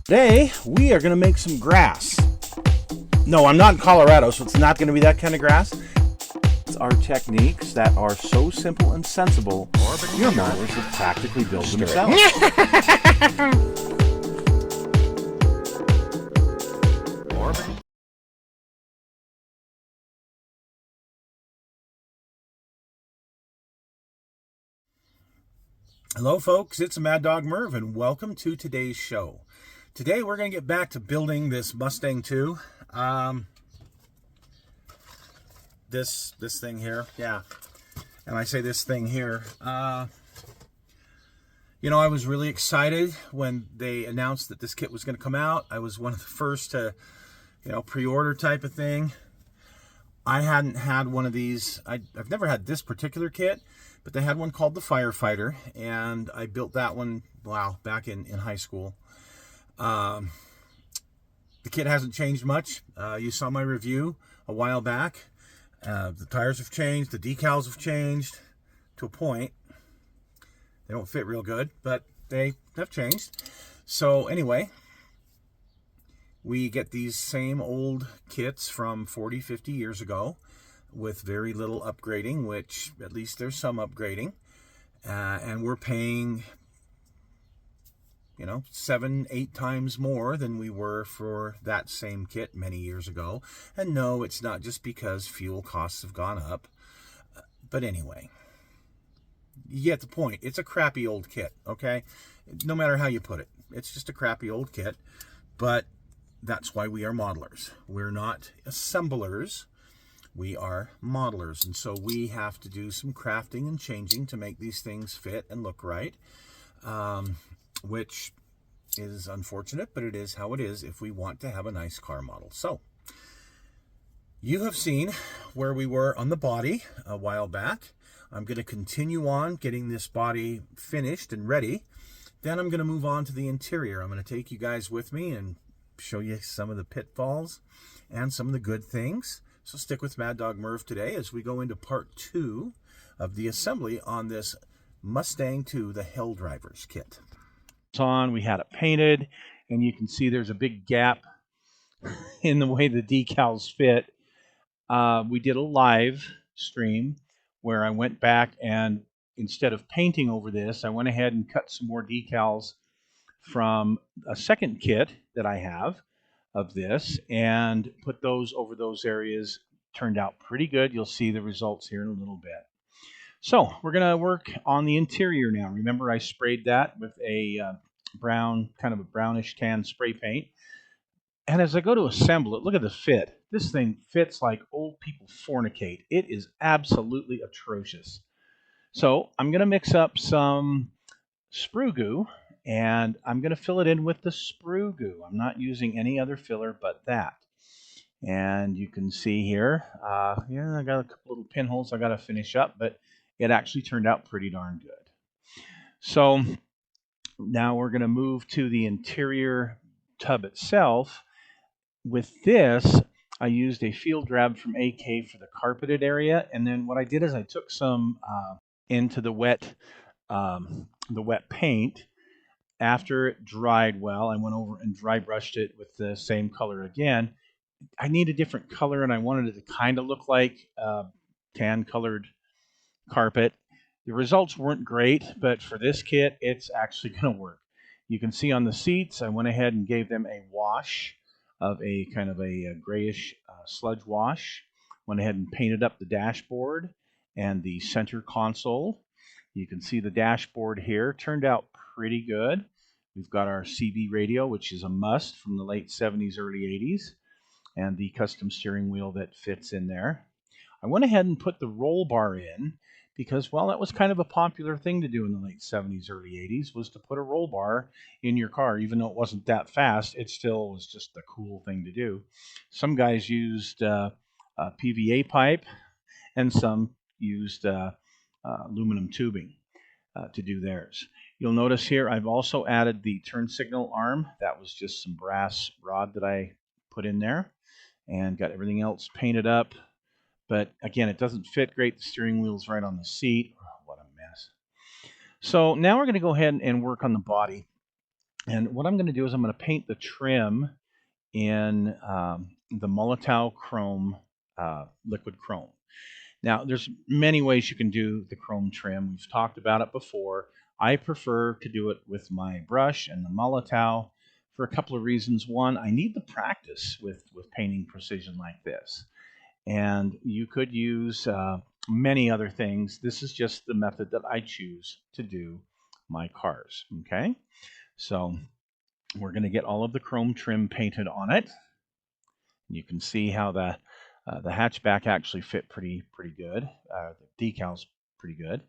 Today, we are going to make some grass. No, I'm not in Colorado, so it's not going to be that kind of grass. It's our techniques that are so simple and sensible, your modelers have practically built themselves. Hello folks, it's Mad Dog Merv and welcome to today's show. Today we're going to get back to building this Mustang 2. This thing here, yeah. And I say this thing here. You know, I was really excited when they announced that this kit was going to come out. I was one of the first to, pre-order type of thing. I hadn't had one of these. I've never had this particular kit, but they had one called the Firefighter, and I built that one, back in high school. The kit hasn't changed much. You saw my review a while back. The tires have changed, the decals have changed to a point. They don't fit real good, but they have changed. So anyway, we get these same old kits from 40, 50 years ago with very little upgrading, which at least there's some upgrading. And we're paying, 7, 8 times more than we were for that same kit many years ago. And no, it's not just because fuel costs have gone up. But anyway, you get the point. It's a crappy old kit, okay? No matter how you put it. It's just a crappy old kit. But that's why we are modelers. We're not assemblers. We are modelers. And so we have to do some crafting and changing to make these things fit and look right. Which is unfortunate, but it is how it is if we want to have a nice car model. So, you have seen where we were on the body a while back. I'm going to continue on getting this body finished and ready. Then I'm going to move on to the interior. I'm going to take you guys with me and show you some of the pitfalls and some of the good things. So stick with Mad Dog Merv today as we go into part 2 of the assembly on this Mustang 2, the Helldrivers kit. On, we had it painted, and you can see there's a big gap in the way the decals fit. We did a live stream where I went back and instead of painting over this, I went ahead and cut some more decals from a second kit that I have of this and put those over those areas. Turned out pretty good. You'll see the results here in a little bit. So we're going to work on the interior now. Remember, I sprayed that with a brown, kind of a brownish tan spray paint. And as I go to assemble it, look at the fit. This thing fits like old people fornicate. It is absolutely atrocious. So I'm going to mix up some sprue goo, and I'm going to fill it in with the sprue goo. I'm not using any other filler but that. And you can see here, I got a couple little pinholes I got to finish up, but it actually turned out pretty darn good. So now we're going to move to the interior tub itself. With this, I used a field grab from AK for the carpeted area, and then what I did is I took some into the wet paint. After it dried well, I went over and dry brushed it with the same color again. I need a different color, and I wanted it to kind of look like tan colored carpet. The results weren't great, but for this kit, it's actually going to work. You can see on the seats, I went ahead and gave them a wash of a kind of a grayish sludge wash. Went ahead and painted up the dashboard and the center console. You can see the dashboard here. Turned out pretty good. We've got our CB radio, which is a must from the late 70s, early 80s, and the custom steering wheel that fits in there. I went ahead and put the roll bar in because, well, that was kind of a popular thing to do in the late 70s, early 80s, was to put a roll bar in your car. Even though it wasn't that fast, it still was just the cool thing to do. Some guys used a PVA pipe, and some used aluminum tubing to do theirs. You'll notice here I've also added the turn signal arm. That was just some brass rod that I put in there, and got everything else painted up. But again, it doesn't fit great. The steering wheel's right on the seat. Oh, what a mess. So now we're going to go ahead and work on the body. And what I'm going to do is I'm going to paint the trim in the Molotow Chrome liquid chrome. Now, there's many ways you can do the chrome trim. We've talked about it before. I prefer to do it with my brush and the Molotow for a couple of reasons. One, I need the practice with painting precision like this. And you could use many other things. This is just the method that I choose to do my cars. Okay, so we're going to get all of the chrome trim painted on it. You can see how the hatchback actually fit pretty good. The decals pretty good.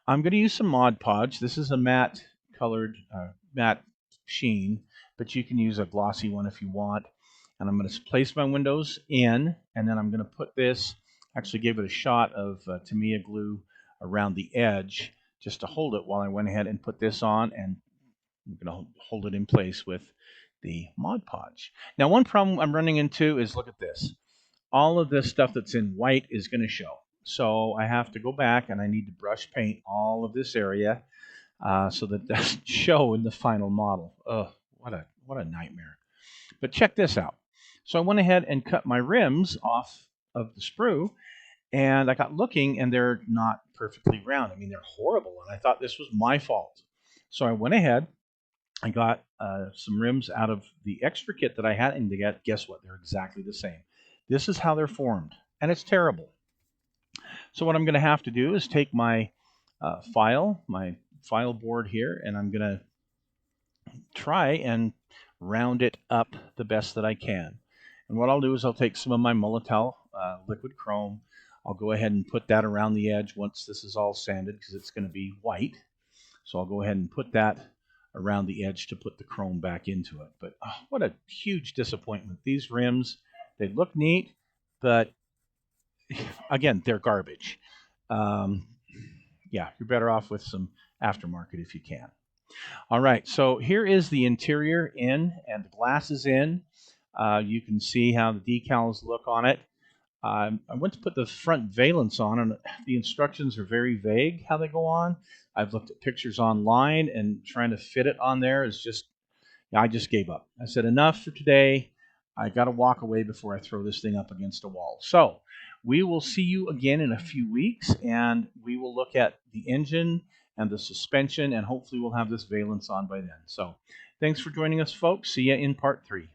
I'm going to use some Mod Podge. This is a matte colored matte sheen, but you can use a glossy one if you want. And I'm going to place my windows in, and then I'm going to put this, actually gave it a shot of Tamiya glue around the edge just to hold it while I went ahead and put this on, and I'm going to hold it in place with the Mod Podge. Now, one problem I'm running into is, look at this. All of this stuff that's in white is going to show. So I have to go back and I need to brush paint all of this area so that doesn't show in the final model. Oh, what a nightmare. But check this out. So I went ahead and cut my rims off of the sprue, and I got looking, and they're not perfectly round. I mean, they're horrible, and I thought this was my fault. So I went ahead, I got some rims out of the extra kit that I had, and guess what? They're exactly the same. This is how they're formed, and it's terrible. So what I'm going to have to do is take my file board here, and I'm going to try and round it up the best that I can. And what I'll do is I'll take some of my Molotow liquid chrome. I'll go ahead and put that around the edge once this is all sanded, because it's going to be white. So I'll go ahead and put that around the edge to put the chrome back into it. But what a huge disappointment. These rims, they look neat, but again, they're garbage. Yeah, you're better off with some aftermarket if you can. All right, so here is the interior in, and the glass is in. You can see how the decals look on it. I went to put the front valance on, and the instructions are very vague how they go on. I've looked at pictures online, and trying to fit it on there is just, I just gave up. I said, enough for today. I got to walk away before I throw this thing up against a wall. So we will see you again in a few weeks, and we will look at the engine and the suspension, and hopefully we'll have this valance on by then. So thanks for joining us, folks. See you in part 3.